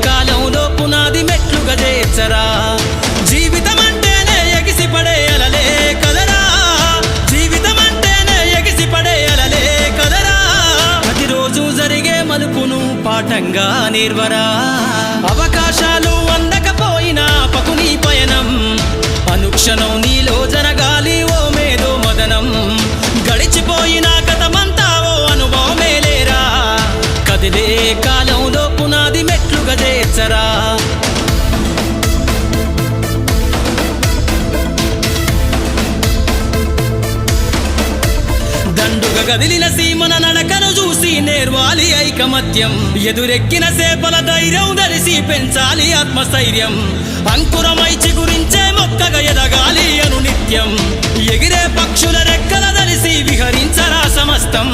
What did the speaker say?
కాలంలో పునాది మెట్లుగా చేర్చరా జీవితం అంటేనే ఎగిసిపడే అలలే కదరా జీవితం అంటేనే ఎగిసిపడే అలలే కదరా ప్రతిరోజు జరిగే మలుపును పాఠంగా నిర్వరా అవకాశాలు అందకపోయినా పకుని పయనం అనుక్షణం నీలో జరగాలి ఓ మేధో మదనం గడిచిపోయిన గతమంతా ఓ అనుభవమేలేరా కదిలే కాలంలో పునాది మెట్లుగా చేర్చరా దండుగ గదిలిన సీమన నడకను చూసి నేర్వాలి ఐకమత్యం ఎదురెక్కిన సేపల ధైర్యం ధరిసి పెంచాలి ఆత్మస్థైర్యం అంకురమై చిగురించే మొక్కగా ఎదగాలి అను నిత్యం ఎగిరే పక్షుల రెక్కల ధరిసి విహరించరా సమస్తం